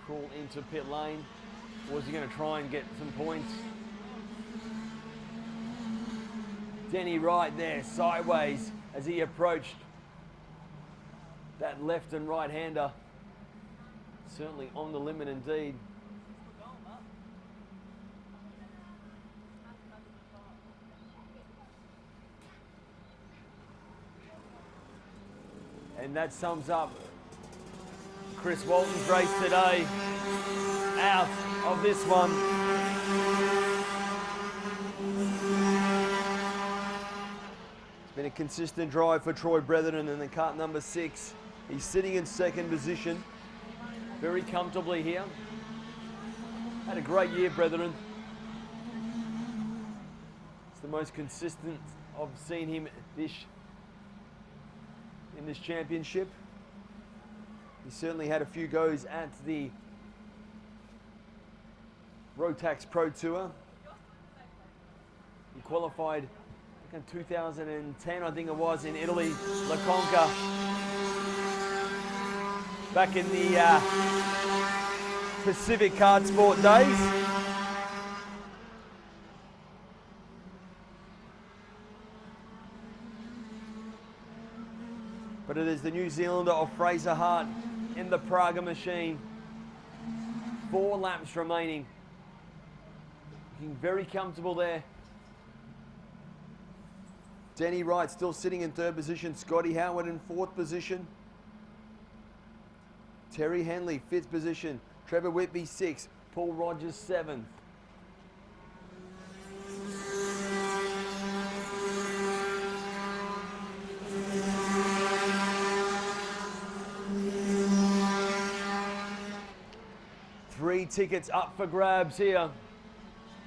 crawl into pit lane, or is he going to try and get some points? Denny Wright there, sideways, as he approached that left and right hander. Certainly on the limit indeed. And that sums up Chris Walton's race today. Out of this one. It's been a consistent drive for Troy Brethren in the kart number 6. He's sitting in second position, very comfortably here. Had a great year, Brethren. It's the most consistent I've seen him in this championship. He certainly had a few goes at the Rotax Pro Tour. He qualified in 2010, I think it was, in Italy, La Conca, back in the Pacific Kart Sport days. But it is the New Zealander of Fraser Hart in the Praga machine. 4 laps remaining. Looking very comfortable there. Denny Wright still sitting in 3rd position. Scotty Howard in 4th position. Terry Henley, 5th position. Trevor Whitby, 6th. Paul Rogers, 7th. Three tickets up for grabs here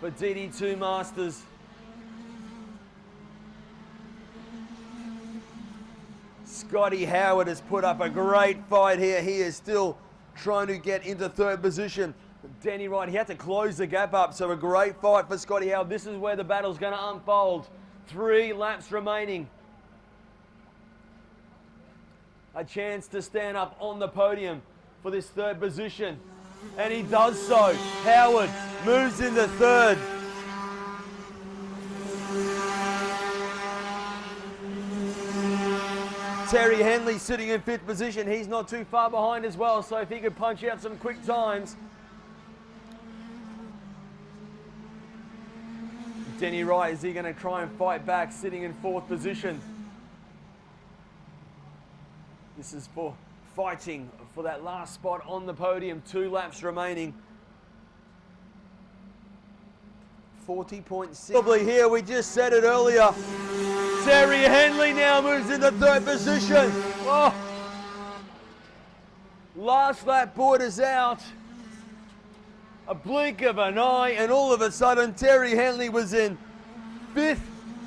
for DD2 Masters. Scotty Howard has put up a great fight here. He is still trying to get into 3rd position. Denny Wright, he had to close the gap up, so a great fight for Scotty Howard. This is where the battle's going to unfold. 3 laps remaining. A chance to stand up on the podium for this 3rd position. And he does so. Howard moves into 3rd. Terry Henley sitting in 5th position. He's not too far behind as well, so if he could punch out some quick times. Denny Wright, is he going to try and fight back, sitting in 4th position? This is for fighting for that last spot on the podium. 2 laps remaining. 40.6. Probably here, we just said it earlier. Terry Henley now moves into 3rd position. Oh. Last lap board is out. A blink of an eye, and all of a sudden Terry Henley was in 5th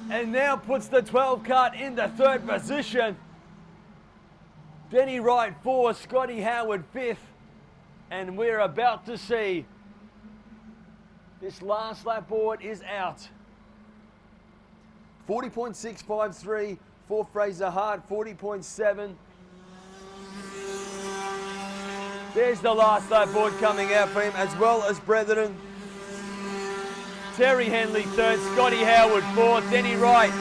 and now puts the 12 kart into 3rd position. Denny Wright 4th, Scotty Howard 5th, and we're about to see this last lap board is out. 40.653 for Fraser Hart, 40.7. There's the last lap board coming out for him, as well as Brethren. Terry Henley 3rd, Scotty Howard 4th, Denny Wright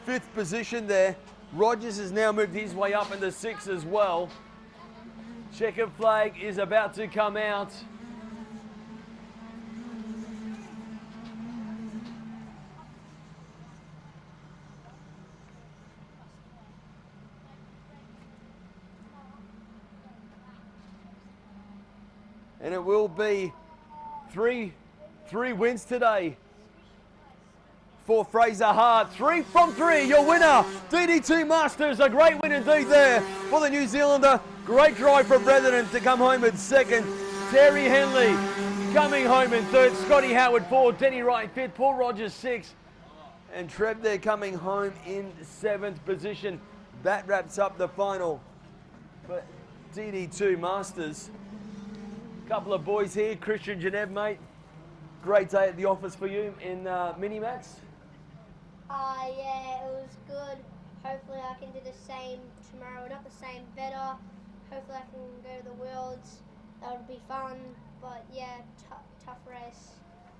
5th position there. Rogers has now moved his way up into 6th as well. Checkered flag is about to come out. And it will be three wins today for Fraser Hart. 3 from 3, your winner, DD2 Masters. A great win indeed there for the New Zealander. Great drive for Brethren to come home in 2nd. Terry Henley coming home in 3rd. Scotty Howard 4th. Denny Wright 5th. Paul Rogers 6th. And Trev there coming home in 7th position. That wraps up the final for DD2 Masters. Couple of boys here. Christian Genev, mate. Great day at the office for you in Minimax. Yeah, it was good. Hopefully I can do the same tomorrow. Not the same, better. Hopefully I can go to the Worlds that would be fun. But yeah, tough race.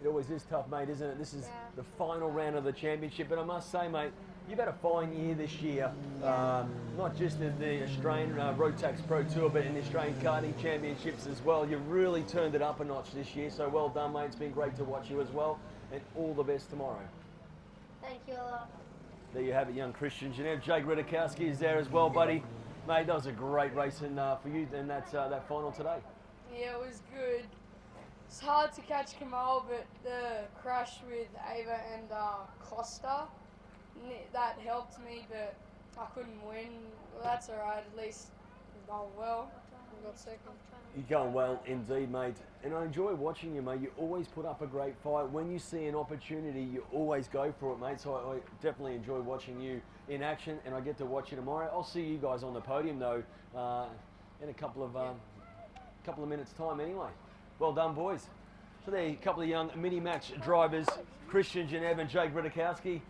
It always is tough, mate, isn't it? This is Yeah. the final round of the championship, but I must say, mate, you've had a fine year this year. Not just in the Australian Rotax Pro Tour, but in the Australian Karting Championships as well. You really turned it up a notch this year, so well done, mate. It's been great to watch you as well, and all the best tomorrow. Thank you a lot. There you have it, young Christian Genev. Jake Redakowski is there as well, buddy. Mate, that was a great race for you in that final today. Yeah, it was good. It's hard to catch Kamal, but the crash with Ava and Costa, that helped me, but I couldn't win. Well, that's alright, at least we've gone well. We got second. You're going well indeed, mate. And I enjoy watching you, mate. You always put up a great fight. When you see an opportunity, you always go for it, mate. So I definitely enjoy watching you in action, and I get to watch you tomorrow. I'll see you guys on the podium, though, in a couple of minutes' time anyway. Well done, boys. So there are a couple of young mini-match drivers, Christian Genev and Jake Redakowski.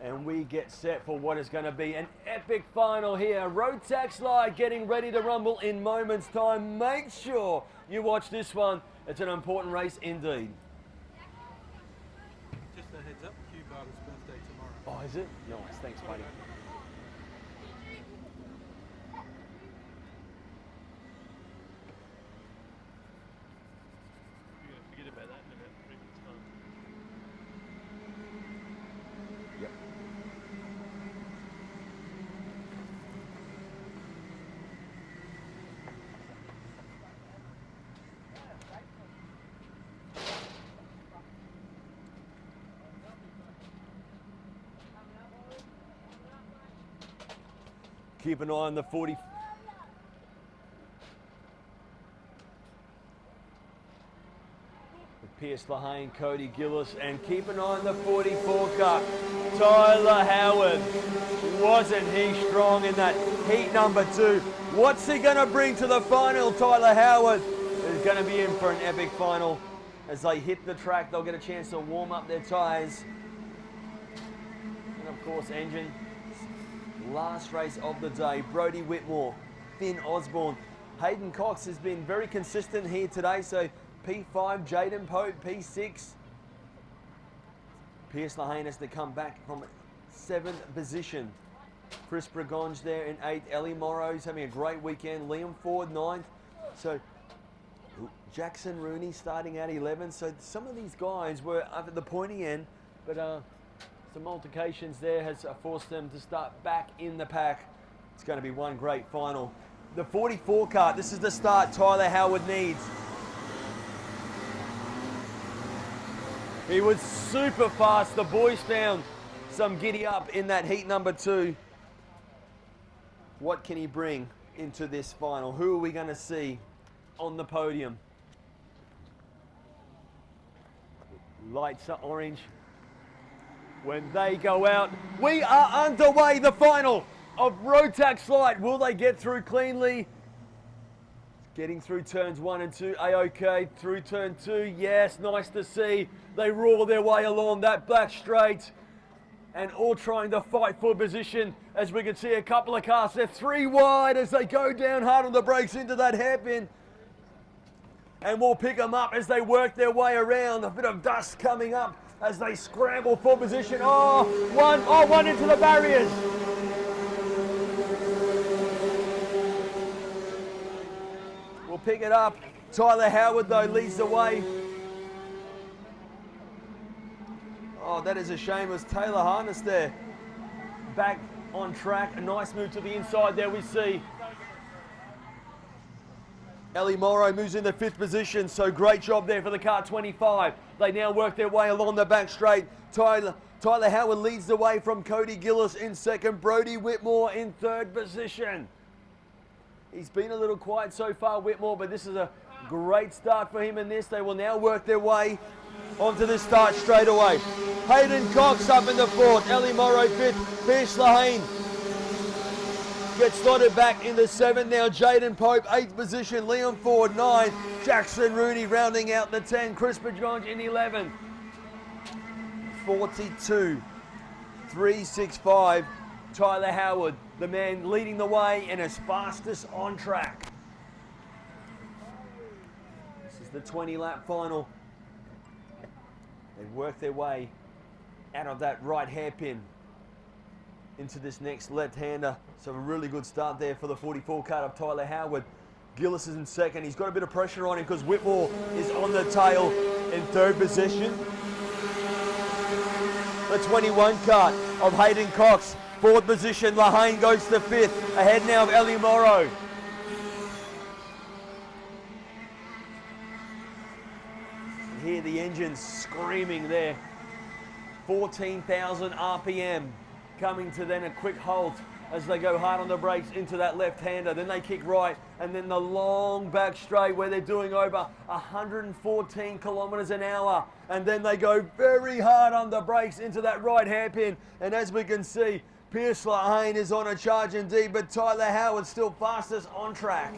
And we get set for what is going to be an epic final here. Rotax Live getting ready to rumble in moments' time. Make sure you watch this one. It's an important race indeed. Just a heads up, Hugh Barter's birthday tomorrow. Oh, is it? Nice. Thanks, buddy. You're going to forget about that in about 3 minutes' time. Yep. Keep an eye on the 40. Pierce Lahane, Cody Gillis, and keep an eye on the 44 car. Tyler Howard. Wasn't he strong in that heat number 2? What's he going to bring to the final? Tyler Howard is going to be in for an epic final. As they hit the track, they'll get a chance to warm up their tyres. And of course, engine. Last race of the day, Brodie Whitmore, Finn Osborne. Hayden Cox has been very consistent here today, so P5, Jaden Pope, P6. Pierce Lahane has to come back from 7th position. Chris Bragonge there in 8th. Ellie Morrow's having a great weekend. Liam Ford, 9th. So Jackson Rooney starting at 11th. So some of these guys were up at the pointy end, but some altercations there has forced them to start back in the pack. It's going to be one great final. The 44 car, this is the start Tyler Howard needs. He was super fast. The boys found some giddy up in that heat number 2. What can he bring into this final? Who are we going to see on the podium? Lights are orange. When they go out, we are underway. The final of Rotax Light. Will they get through cleanly? Getting through turns 1 and 2, A-OK. Through turn 2, yes, nice to see. They roar their way along that back straight. And all trying to fight for position. As we can see a couple of cars, they're 3 wide as they go down hard on the brakes into that hairpin. And we'll pick them up as they work their way around. A bit of dust coming up as they scramble for position. One into the barriers. We'll pick it up. Tyler Howard, though, leads the way. Oh, that is a shame. It was Taylor Harness there. Back on track. A nice move to the inside there we see. Ellie Morrow moves in the 5th position, so great job there for the car 25. They now work their way along the back straight. Tyler Howard leads the way from Cody Gillis in 2nd. Brodie Whitmore in 3rd position. He's been a little quiet so far, Whitmore, but this is a great start for him in this. They will now work their way onto the start straight away. Hayden Cox up in the 4th. Ellie Morrow 5th. Pierce Lahane gets slotted back in the 7th now. Jaden Pope, 8th position. Liam Ford, 9. Jackson Rooney rounding out the 10. Chris Bragonge in 11th. 42. 365. Tyler Howard, the man leading the way and his fastest on track. the 20-lap final. They've worked their way out of that right hairpin into this next left-hander. So a really good start there for the 44 car of Tyler Howard. Gillis is in second. He's got a bit of pressure on him because Whitmore is on the tail in third position. The 21 car of Hayden Cox, fourth position. Lahane goes to fifth. Ahead now of Ellie Morrow. And hear the engines screaming there. 14,000 RPM coming to then a quick halt as they go hard on the brakes into that left-hander. Then they kick right, and then the long back straight where they're doing over 114 kilometers an hour. And then they go very hard on the brakes into that right hairpin. And as we can see, Pierce Lahane is on a charge indeed, but Tyler Howard still fastest on track.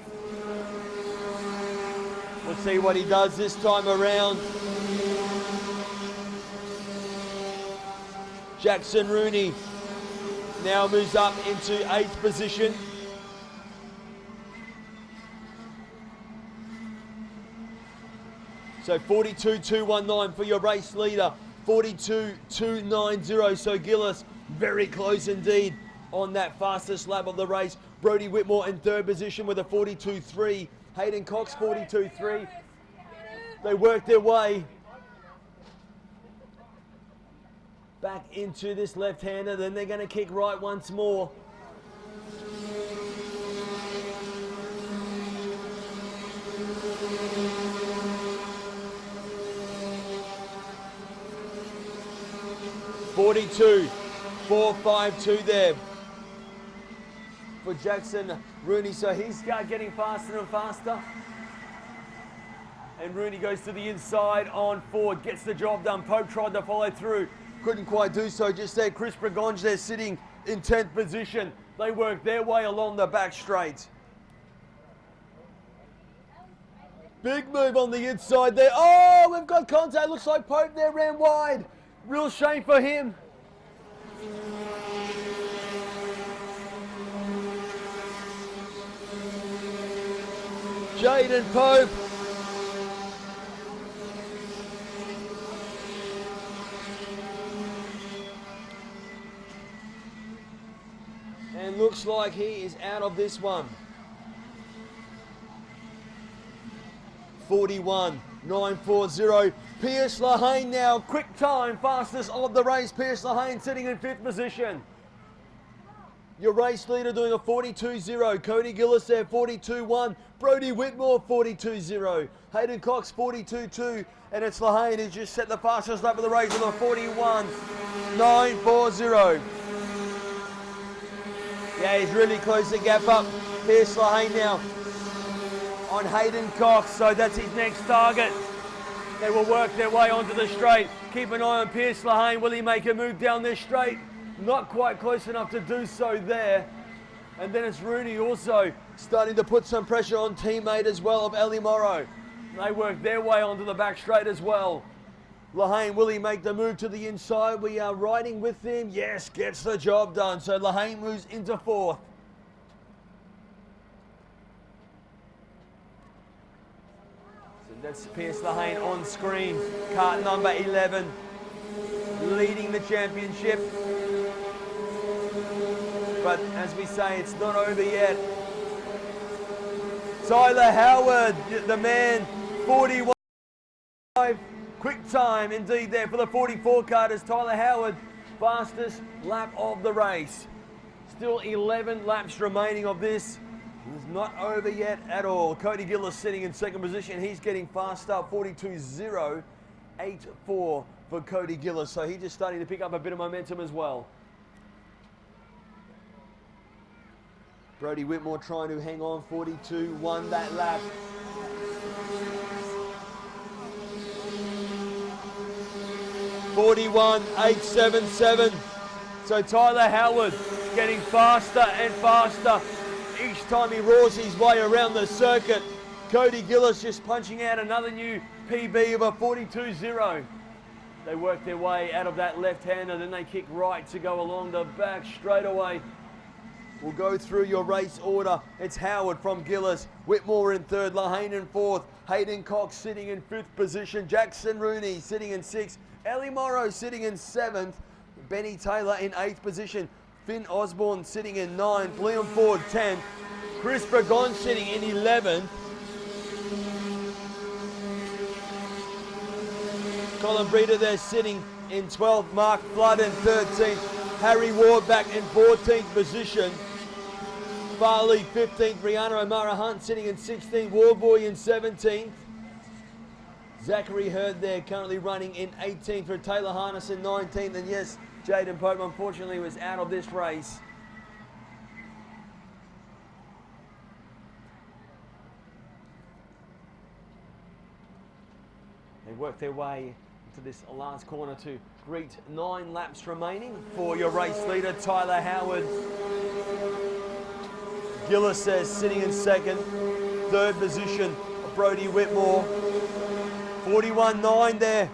We'll see what he does this time around. Jackson Rooney now moves up into 8th position. So 42.219 for your race leader, 42.290. So Gillis very close indeed on that fastest lap of the race. Brody Whitmore in 3rd position with a 42.3. Hayden Cox 42.3. They work their way back into this left-hander, then they're going to kick right once more. .42.452 there for Jackson Rooney. So he's getting faster and faster. And Rooney goes to the inside on Ford, gets the job done. Pope tried to follow through. Couldn't quite do so just there. Chris Bragonge there sitting in 10th position. They work their way along the back straight. Big move on the inside there. Oh, we've got contact. Looks like Pope there ran wide. Real shame for him. Jaden Pope. And looks like he is out of this one. 41.940. Pierce Lahane now, quick time, fastest of the race. Pierce Lahane sitting in 5th position. Your race leader doing a 42.0. Cody Gillis there, 42.1. Brody Whitmore, 42.0. Hayden Cox, 42.2. And it's Lahane who's just set the fastest lap of the race with a 41.940. Yeah, he's really closed the gap up. Pierce Lahane now on Hayden Cox, so that's his next target. They will work their way onto the straight. Keep an eye on Pierce Lahane. Will he make a move down this straight? Not quite close enough to do so there. And then it's Rooney also starting to put some pressure on teammate as well of Ellie Morrow. They work their way onto the back straight as well. Lahane, will he make the move to the inside? We are riding with him. Yes, gets the job done. So Lahane moves into 4th. So that's Pierce Lahane on screen. Kart number 11, leading the championship. But as we say, it's not over yet. Tyler Howard, the man, 41. Quick time indeed there for the 44 car as Tyler Howard, fastest lap of the race. Still 11 laps remaining of this. It's not over yet at all. Cody Gillis sitting in 2nd position. He's getting faster, 42.084 for Cody Gillis. So he's just starting to pick up a bit of momentum as well. Brody Whitmore trying to hang on, 42.1 that lap. .41.877. So Tyler Howard getting faster and faster each time he roars his way around the circuit. Cody Gillis just punching out another new PB of a 42.0. They work their way out of that left-hander, then they kick right to go along the back straightaway. We'll go through your race order. It's Howard from Gillis, Whitmore in third, Lahane in fourth, Hayden Cox sitting in fifth position, Jackson Rooney sitting in sixth, Ellie Morrow sitting in seventh, Benny Taylor in eighth position, Finn Osborne sitting in ninth, Liam Ford 10th, Chris Bragon sitting in 11th, Colin Breeder there sitting in 12th, Mark Flood in 13th, Harry Ward back in 14th position, Farley 15th, Brianna O'Mara Hunt sitting in 16th, Warboy in 17th, Zachary Hurd there currently running in 18th for Taylor Harness in 19th, and yes, Jaden Pope unfortunately was out of this race. They work their way to this last corner to greet 9 laps remaining for your race leader, Tyler Howard. Gillis says sitting in second, third position, Brody Whitmore. 41.9 there.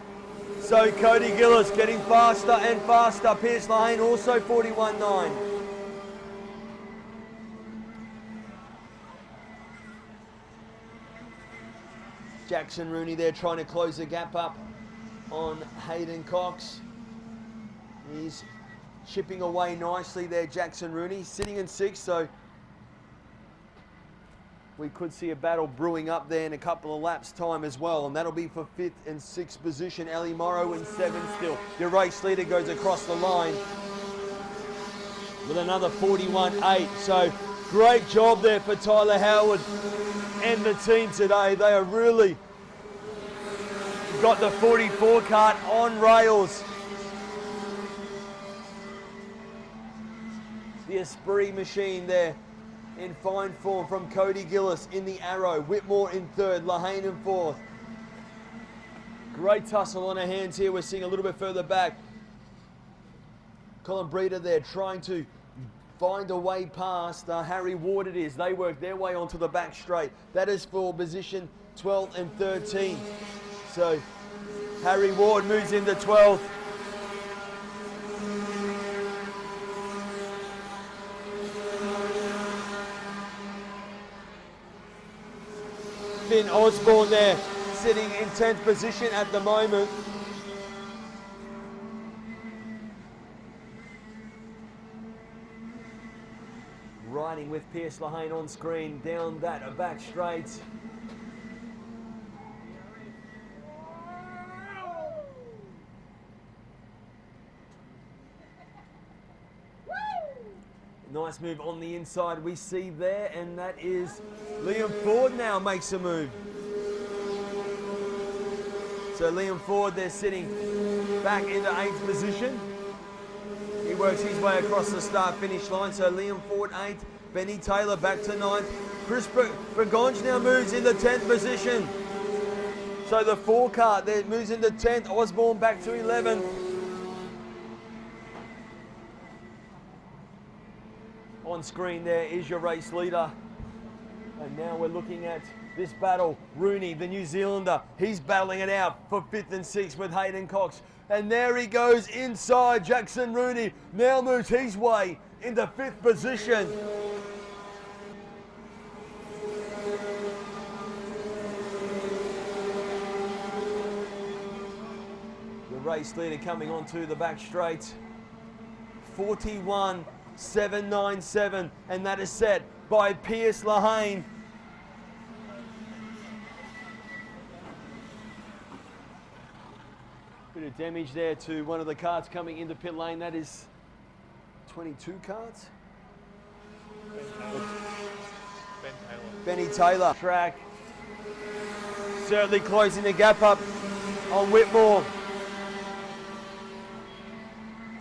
So Cody Gillis getting faster and faster. Pierce Lane also 41.9. Jackson Rooney there trying to close the gap up on Hayden Cox. He's chipping away nicely there, Jackson Rooney. Sitting in sixth, so we could see a battle brewing up there in a couple of laps' time as well, and that'll be for fifth and sixth position. Ellie Morrow in seventh still. Your race leader goes across the line with another 41.8. So great job there for Tyler Howard and the team today. They are really got the 44 kart on rails. The Esprit machine there in fine form from Cody Gillis in the Arrow. Whitmore in third, Lahane in fourth. Great tussle on our hands here. We're seeing a little bit further back. Colin Breeder there trying to find a way past Harry Ward it is. They work their way onto the back straight. That is for position 12 and 13. So Harry Ward moves into 12th. Finn Osborne there, sitting in 10th position at the moment. Riding with Pierce Lahane on screen down that back straight. Nice move on the inside we see there, and that is Liam Ford now makes a move. So Liam Ford there sitting back into 8th position. He works his way across the start-finish line. So Liam Ford 8th, Benny Taylor back to 9th. Chris Bragonge now moves into 10th position. So the 4 kart there moves into 10th, Osborne back to 11th. On screen there is your race leader. And now we're looking at this battle. Rooney, the New Zealander, he's battling it out for 5th and 6th with Hayden Cox. And there he goes inside. Jackson Rooney now moves his way into 5th position. The race leader coming onto the back straight. 41.797, and that is set by Pierce Lahane. Bit of damage there to one of the carts coming into pit lane. That is 22 carts. Benny Taylor. Track. Certainly closing the gap up on Whitmore.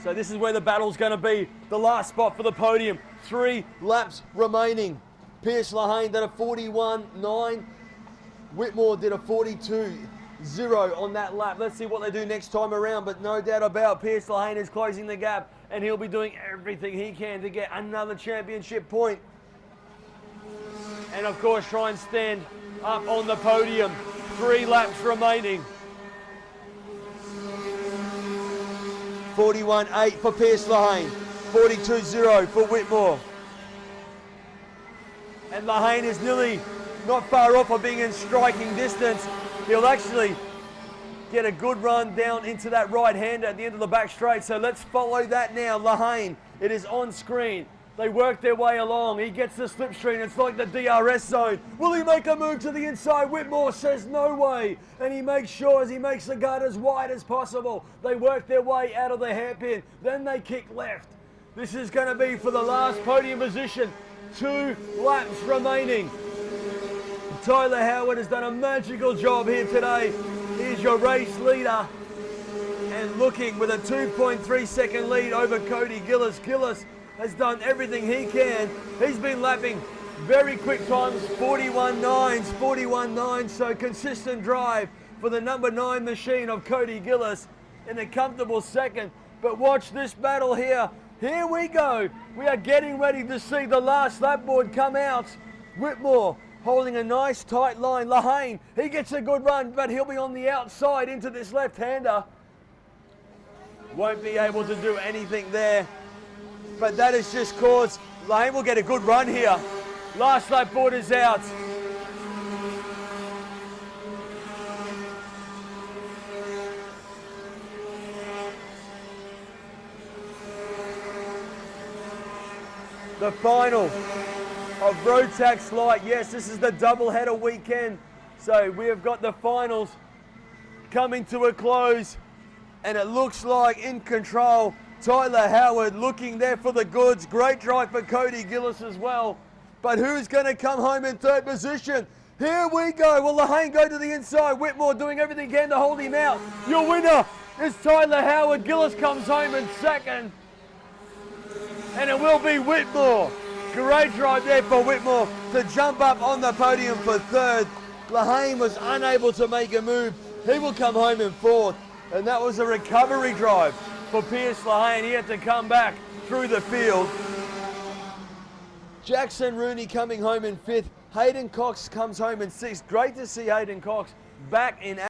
So this is where the battle's going to be. The last spot for the podium. 3 laps remaining. Pierce Lahane did a 41.9. Whitmore did a 42.0 on that lap. Let's see what they do next time around, but no doubt about Pierce Lahane is closing the gap, and he'll be doing everything he can to get another championship point. And of course try and stand up on the podium. 3 laps remaining. 41.8 for Pierce Lahane, 42.0 for Whitmore. And Lahane is nearly not far off of being in striking distance. He'll actually get a good run down into that right-hander at the end of the back straight. So let's follow that now. Lahane, it is on screen. They work their way along. He gets the slipstream. It's like the DRS zone. Will he make a move to the inside? Whitmore says no way. And he makes sure as he makes the guard as wide as possible. They work their way out of the hairpin. Then they kick left. This is going to be for the last podium position. 2 laps remaining. Tyler Howard has done a magical job here today. Here's your race leader. And looking with a 2.3 second lead over Cody Gillis. Gillis has done everything he can. He's been lapping very quick times, 41.9s, 41.9, so consistent drive for the number 9 machine of Cody Gillis in a comfortable second. But watch this battle here. Here we go. We are getting ready to see the last lap board come out. Whitmore holding a nice tight line. Lahane, he gets a good run, but he'll be on the outside into this left-hander. Won't be able to do anything there. But that is just cause Lahane will get a good run here. Last lap board is out. The final of Rotax Light. Yes, this is the double-header weekend. So we have got the finals coming to a close. And it looks like in control, Tyler Howard looking there for the goods. Great drive for Cody Gillis as well. But who's going to come home in 3rd position? Here we go. Will Lahane go to the inside? Whitmore doing everything he can to hold him out. Your winner is Tyler Howard. Gillis comes home in 2nd. And it will be Whitmore. Great drive there for Whitmore to jump up on the podium for 3rd. Lahane was unable to make a move. He will come home in 4th. And that was a recovery drive for Pierce Lahane. He had to come back through the field. Jackson Rooney coming home in 5th. Hayden Cox comes home in 6th. Great to see Hayden Cox back in